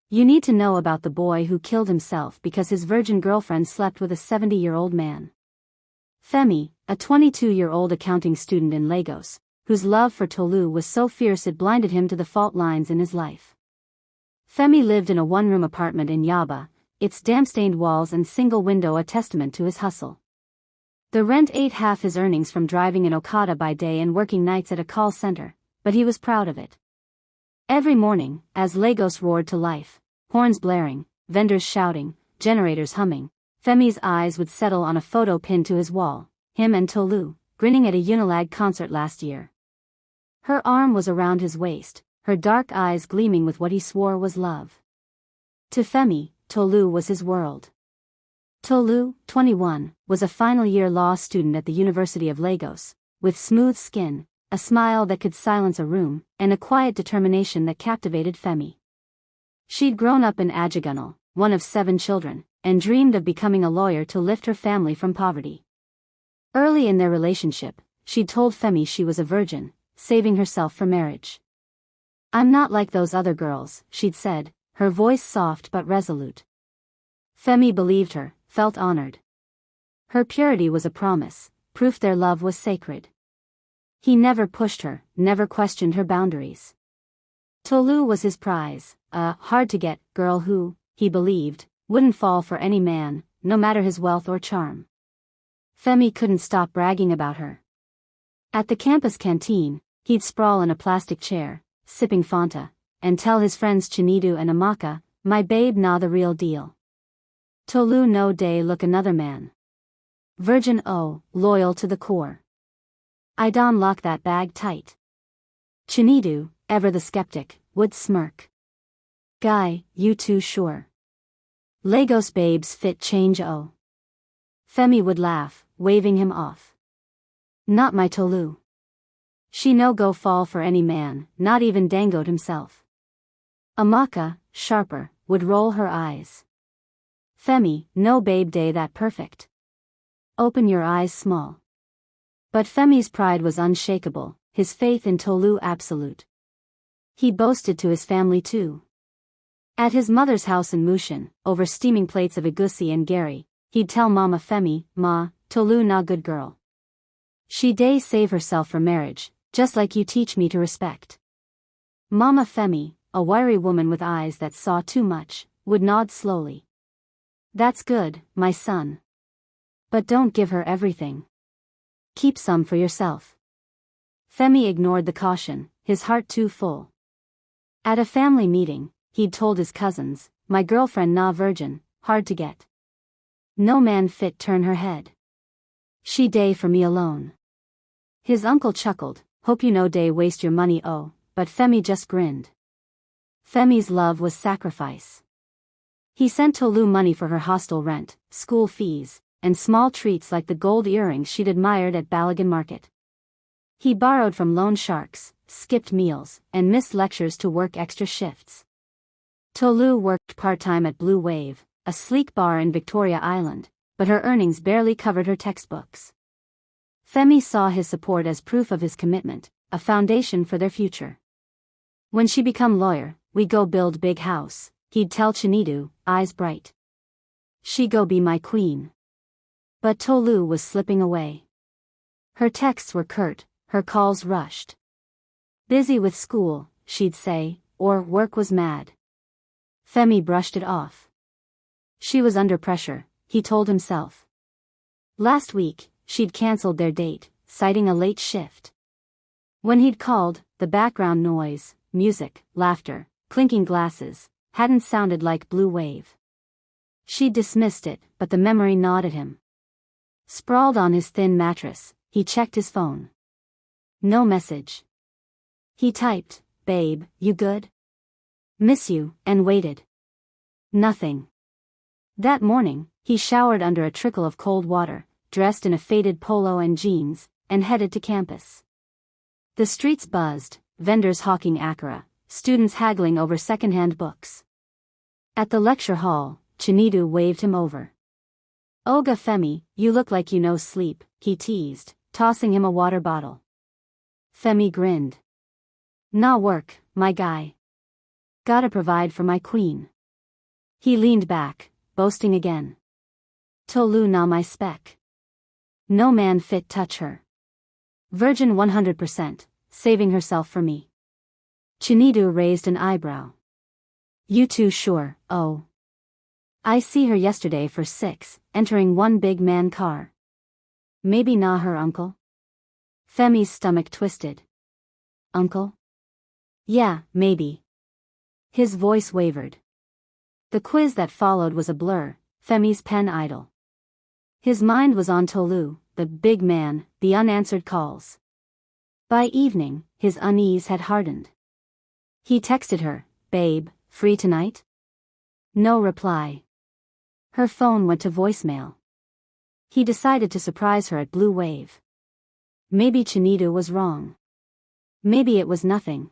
You need to know about the boy who killed himself because his virgin girlfriend slept with a 70-year-old man. Femi, a 22-year-old accounting student in Lagos, whose love for Tolu was so fierce it blinded him to the fault lines in his life. Femi lived in a one-room apartment in Yaba, its damp-stained walls and single window a testament to his hustle. The rent ate half his earnings from driving an Okada by day and working nights at a call center, but he was proud of it. Every morning, as Lagos roared to life, horns blaring, vendors shouting, generators humming, Femi's eyes would settle on a photo pinned to his wall, him and Tolu, grinning at a Unilag concert last year. Her arm was around his waist, her dark eyes gleaming with what he swore was love. To Femi, Tolu was his world. Tolu, 21, was a final-year law student at the University of Lagos, with smooth skin, a smile that could silence a room, and a quiet determination that captivated Femi. She'd grown up in Ajagunal, one of 7 children, and dreamed of becoming a lawyer to lift her family from poverty. Early in their relationship, she'd told Femi she was a virgin, saving herself for marriage. "I'm not like those other girls," she'd said, her voice soft but resolute. Femi believed her, felt honored. Her purity was a promise, proof their love was sacred. He never pushed her, never questioned her boundaries. Tolu was his prize, a hard-to-get girl who, he believed, wouldn't fall for any man, no matter his wealth or charm. Femi couldn't stop bragging about her. At the campus canteen, he'd sprawl in a plastic chair, sipping Fanta, and tell his friends Chinedu and Amaka, "My babe nah the real deal. Tolu no day look another man. Virgin loyal to the core. I don lock that bag tight." Chinedu, ever the skeptic, would smirk. "Guy, you too sure. Lagos babes fit change Femi would laugh, waving him off. "Not my Tolu. She no go fall for any man, not even Dangote himself." Amaka, sharper, would roll her eyes. "Femi, no babe day that perfect. Open your eyes small." But Femi's pride was unshakable, his faith in Tolu absolute. He boasted to his family too. At his mother's house in Mushin, over steaming plates of egusi and gari, he'd tell Mama Femi, "Ma, Tolu na good girl. She day save herself for marriage, just like you teach me to respect." Mama Femi, a wiry woman with eyes that saw too much, would nod slowly. "That's good, my son. But don't give her everything. Keep some for yourself." Femi ignored the caution, his heart too full. At a family meeting, he'd told his cousins, "My girlfriend na virgin, hard to get. No man fit turn her head. She day for me alone." His uncle chuckled, "Hope you no day waste your money but Femi just grinned. Femi's love was sacrifice. He sent Tolu money for her hostel rent, school fees, and small treats like the gold earrings she'd admired at Balagan Market. He borrowed from loan sharks, skipped meals, and missed lectures to work extra shifts. Tolu worked part-time at Blue Wave, a sleek bar in Victoria Island, but her earnings barely covered her textbooks. Femi saw his support as proof of his commitment, a foundation for their future. "When she become lawyer, we go build big house," he'd tell Chinedu, eyes bright. "She go be my queen." But Tolu was slipping away. Her texts were curt, her calls rushed. "Busy with school," she'd say, or "work was mad." Femi brushed it off. She was under pressure, he told himself. Last week, she'd cancelled their date, citing a late shift. When he'd called, the background noise, music, laughter, clinking glasses, hadn't sounded like Blue Wave. She dismissed it, but the memory gnawed at him. Sprawled on his thin mattress, he checked his phone. No message. He typed, "Babe, you good? Miss you," and waited. Nothing. That morning, he showered under a trickle of cold water, dressed in a faded polo and jeans, and headed to campus. The streets buzzed, vendors hawking akara, students haggling over second-hand books. At the lecture hall, Chinedu waved him over. "Oga Femi, you look like you no sleep," he teased, tossing him a water bottle. Femi grinned. "Nah work, my guy. Gotta provide for my queen." He leaned back, boasting again. Tolu na my spec. No man fit touch her. Virgin 100%, saving herself for me. Chinedu raised an eyebrow. You too sure, oh. I see her yesterday for 6, entering one big man car. Maybe na her uncle? Femi's stomach twisted. Uncle? Yeah, maybe. His voice wavered. The quiz that followed was a blur, Femi's pen idle. His mind was on Tolu, the big man, the unanswered calls. By evening, his unease had hardened. He texted her, babe, free tonight? No reply. Her phone went to voicemail. He decided to surprise her at Blue Wave. Maybe Chinedu was wrong. Maybe it was nothing.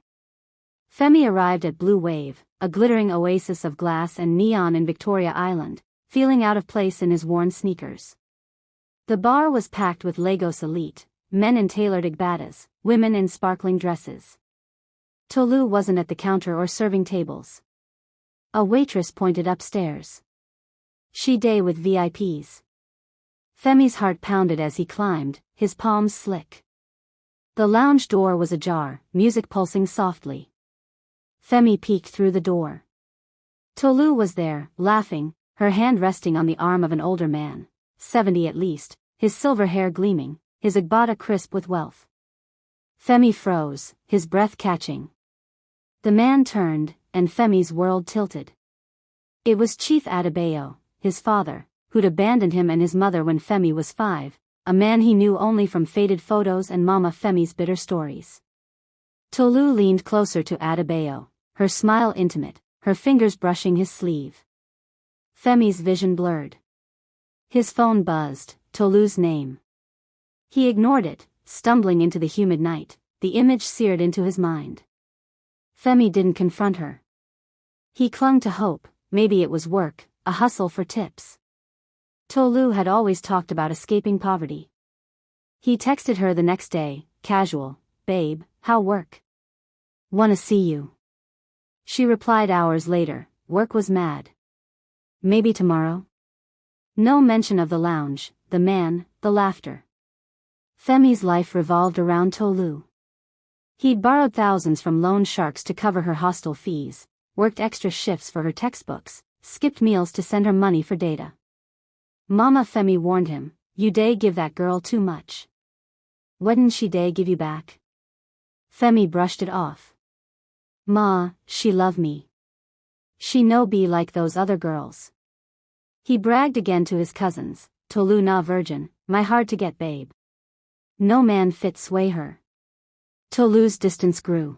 Femi arrived at Blue Wave, a glittering oasis of glass and neon in Victoria Island, feeling out of place in his worn sneakers. The bar was packed with Lagos elite, men in tailored igbadas, women in sparkling dresses. Tolu wasn't at the counter or serving tables. A waitress pointed upstairs. She day with VIPs. Femi's heart pounded as he climbed, his palms slick. The lounge door was ajar, music pulsing softly. Femi peeked through the door. Tolu was there, laughing, her hand resting on the arm of an older man, 70 at least, his silver hair gleaming, his igbada crisp with wealth. Femi froze, his breath catching. The man turned, and Femi's world tilted. It was Chief Adebayo, his father, who'd abandoned him and his mother when Femi was 5, a man he knew only from faded photos and Mama Femi's bitter stories. Tolu leaned closer to Adebayo, her smile intimate, her fingers brushing his sleeve. Femi's vision blurred. His phone buzzed, Tolu's name. He ignored it, stumbling into the humid night, the image seared into his mind. Femi didn't confront her. He clung to hope, maybe it was work, a hustle for tips. Tolu had always talked about escaping poverty. He texted her the next day, casual, babe, how work? Wanna see you. She replied hours later, work was mad. Maybe tomorrow? No mention of the lounge, the man, the laughter. Femi's life revolved around Tolu. He'd borrowed thousands from loan sharks to cover her hostel fees, worked extra shifts for her textbooks, skipped meals to send her money for data. Mama Femi warned him, you day give that girl too much. Wouldn't she day give you back? Femi brushed it off. Ma, she love me. She no be like those other girls. He bragged again to his cousins, Tolu na virgin, my hard to get babe. No man fit sway her. Tolu's distance grew.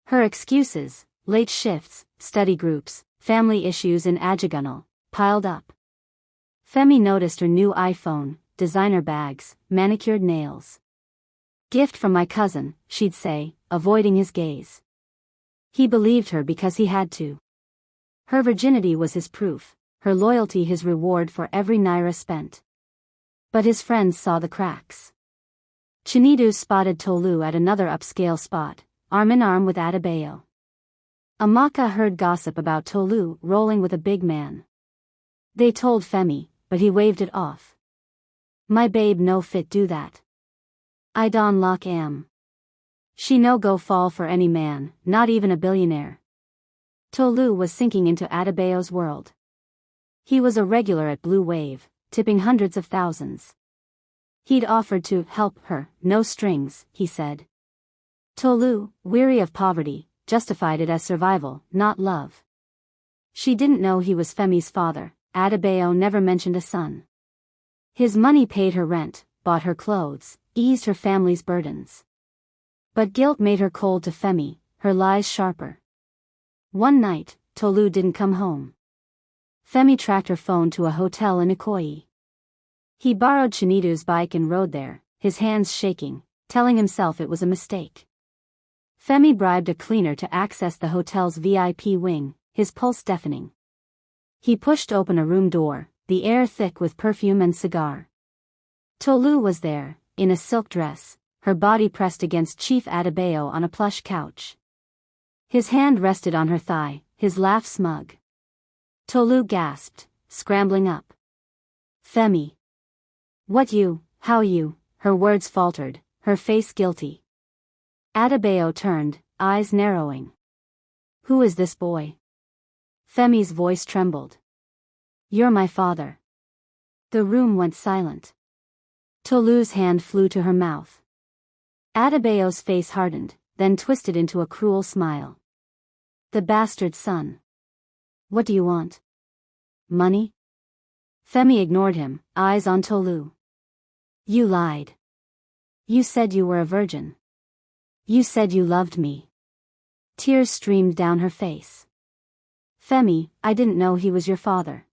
Her excuses, late shifts, study groups, family issues in Ajagunal, piled up. Femi noticed her new iPhone, designer bags, manicured nails. Gift from my cousin, she'd say, avoiding his gaze. He believed her because he had to. Her virginity was his proof, her loyalty his reward for every naira spent. But his friends saw the cracks. Chinedu spotted Tolu at another upscale spot, arm in arm with Adebayo. Amaka heard gossip about Tolu rolling with a big man. They told Femi, but he waved it off. My babe no fit do that. I don lock am. She no go fall for any man, not even a billionaire. Tolu was sinking into Adebayo's world. He was a regular at Blue Wave, tipping hundreds of thousands. He'd offered to help her, no strings, he said. Tolu, weary of poverty, justified it as survival, not love. She didn't know he was Femi's father. Adebayo never mentioned a son. His money paid her rent, bought her clothes, eased her family's burdens. But guilt made her cold to Femi, her lies sharper. One night, Tolu didn't come home. Femi tracked her phone to a hotel in Ikoyi. He borrowed Chinedu's bike and rode there, his hands shaking, telling himself it was a mistake. Femi bribed a cleaner to access the hotel's VIP wing, his pulse deafening. He pushed open a room door, the air thick with perfume and cigar. Tolu was there, in a silk dress, her body pressed against Chief Adebayo on a plush couch. His hand rested on her thigh, his laugh smug. Tolu gasped, scrambling up. Femi. What you, how you, her words faltered, her face guilty. Adebayo turned, eyes narrowing. Who is this boy? Femi's voice trembled. You're my father. The room went silent. Tolu's hand flew to her mouth. Adebayo's face hardened, then twisted into a cruel smile. The bastard son. What do you want? Money? Femi ignored him, eyes on Tolu. You lied. You said you were a virgin. You said you loved me. Tears streamed down her face. Femi, I didn't know he was your father.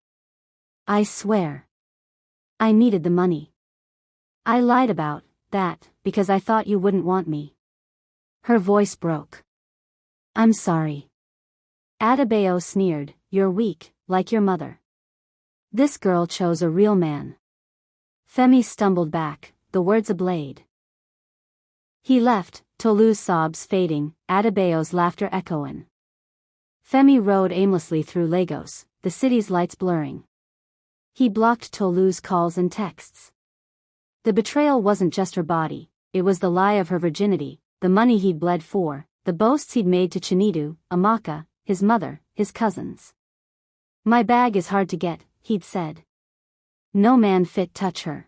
I swear. I needed the money. I lied about that because I thought you wouldn't want me. Her voice broke. I'm sorry. Adebayo sneered, you're weak, like your mother. This girl chose a real man. Femi stumbled back, the words ablade. He left, Tolu's sobs fading, Adebayo's laughter echoing. Femi rode aimlessly through Lagos, the city's lights blurring. He blocked Tolu's calls and texts. The betrayal wasn't just her body, it was the lie of her virginity, the money he'd bled for, the boasts he'd made to Chinedu, Amaka, his mother, his cousins. My bag is hard to get, he'd said. No man fit touch her.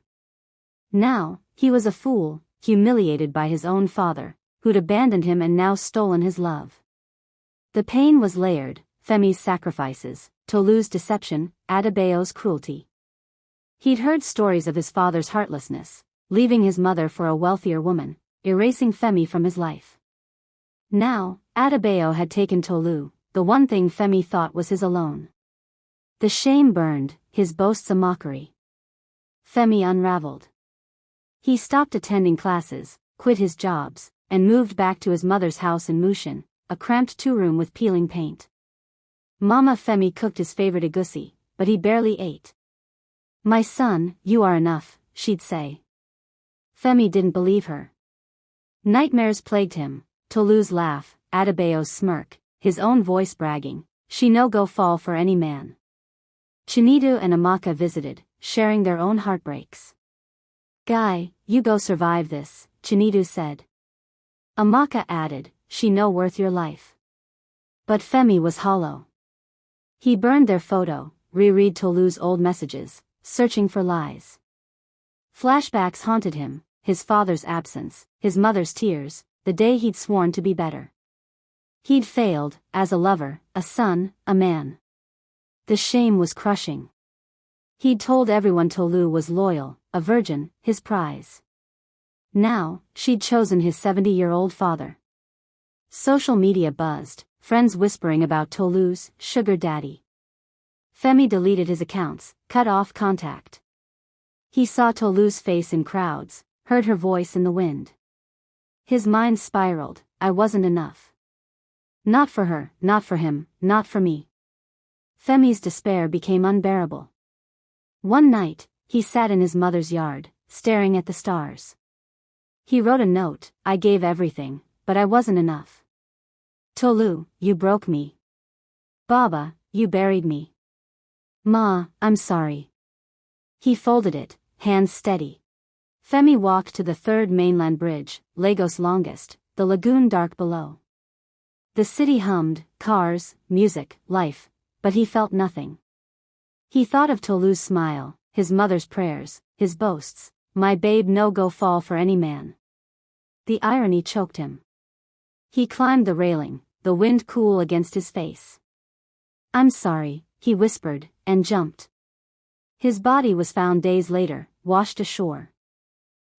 Now, he was a fool, humiliated by his own father, who'd abandoned him and now stolen his love. The pain was layered, Femi's sacrifices, Tolu's deception, Adebayo's cruelty. He'd heard stories of his father's heartlessness, leaving his mother for a wealthier woman, erasing Femi from his life. Now, Adebayo had taken Tolu, the one thing Femi thought was his alone. The shame burned, his boasts a mockery. Femi unraveled. He stopped attending classes, quit his jobs, and moved back to his mother's house in Mushin, a cramped two-room with peeling paint. Mama Femi cooked his favorite egusi, but he barely ate. My son, you are enough, she'd say. Femi didn't believe her. Nightmares plagued him, Tolu's laugh, Adebayo's smirk, his own voice bragging, she no go fall for any man. Chinedu and Amaka visited, sharing their own heartbreaks. Guy, you go survive this, Chinedu said. Amaka added, she no worth your life. But Femi was hollow. He burned their photo, reread Tolu's old messages, searching for lies. Flashbacks haunted him, his father's absence, his mother's tears, the day he'd sworn to be better. He'd failed, as a lover, a son, a man. The shame was crushing. He'd told everyone Tolu was loyal, a virgin, his prize. Now, she'd chosen his 70-year-old father. Social media buzzed, friends whispering about Tolu's sugar daddy. Femi deleted his accounts, cut off contact. He saw Tolu's face in crowds, heard her voice in the wind. His mind spiraled, I wasn't enough. Not for her, not for him, not for me. Femi's despair became unbearable. One night, he sat in his mother's yard, staring at the stars. He wrote a note, I gave everything, but I wasn't enough. Tolu, you broke me. Baba, you buried me. Ma, I'm sorry. He folded it, hands steady. Femi walked to the third mainland bridge, Lagos' longest, the lagoon dark below. The city hummed, cars, music, life, but he felt nothing. He thought of Tolu's smile, his mother's prayers, his boasts, my babe no go fall for any man. The irony choked him. He climbed the railing, the wind cool against his face. I'm sorry, he whispered, and jumped. His body was found days later, washed ashore.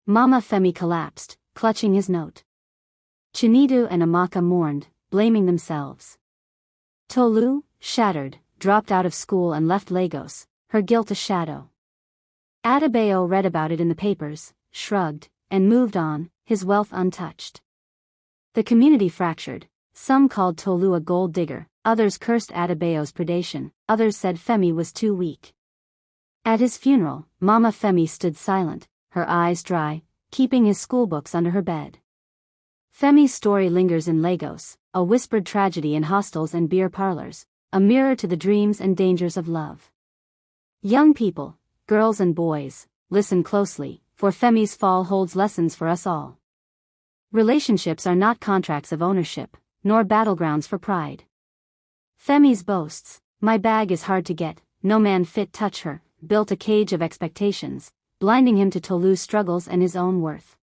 Mama Femi collapsed, clutching his note. Chinedu and Amaka mourned, blaming themselves. Tolu, shattered, dropped out of school and left Lagos, her guilt a shadow. Adebayo read about it in the papers, shrugged, and moved on, his wealth untouched. The community fractured, some called Tolu a gold digger, others cursed Adebayo's predation, others said Femi was too weak. At his funeral, Mama Femi stood silent, her eyes dry, keeping his schoolbooks under her bed. Femi's story lingers in Lagos, a whispered tragedy in hostels and beer parlors, a mirror to the dreams and dangers of love. Young people, girls and boys, listen closely, for Femi's fall holds lessons for us all. Relationships are not contracts of ownership, nor battlegrounds for pride. Femi's boasts, "My bag is hard to get, no man fit touch her," built a cage of expectations, blinding him to Tolu's struggles and his own worth.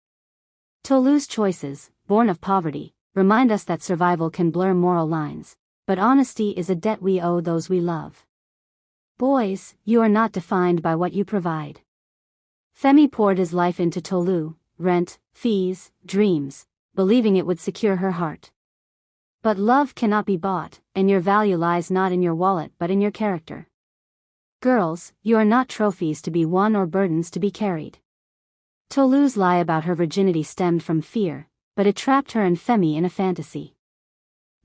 Tolu's choices, born of poverty, remind us that survival can blur moral lines, but honesty is a debt we owe those we love. Boys, you are not defined by what you provide. Femi poured his life into Tolu, rent, fees, dreams, believing it would secure her heart. But love cannot be bought, and your value lies not in your wallet but in your character. Girls, you are not trophies to be won or burdens to be carried. Tolu's lie about her virginity stemmed from fear, but it trapped her and Femi in a fantasy.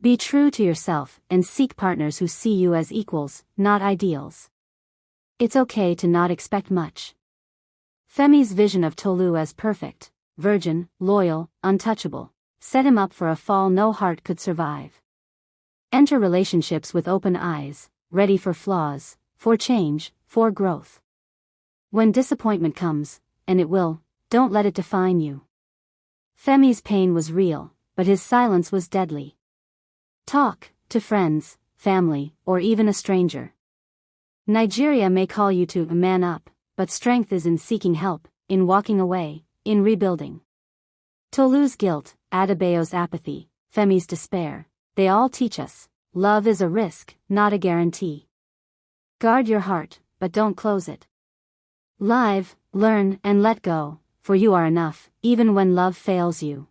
Be true to yourself and seek partners who see you as equals, not ideals. It's okay to not expect much. Femi's vision of Tolu as perfect, virgin, loyal, untouchable, set him up for a fall no heart could survive. Enter relationships with open eyes, ready for flaws, for change, for growth. When disappointment comes, and it will, don't let it define you. Femi's pain was real, but his silence was deadly. Talk to friends, family, or even a stranger. Nigeria may call you to man up, but strength is in seeking help, in walking away, in rebuilding. Tolu's guilt, Adebayo's apathy, Femi's despair, they all teach us, love is a risk, not a guarantee. Guard your heart, but don't close it. Live, learn, and let go, for you are enough, even when love fails you.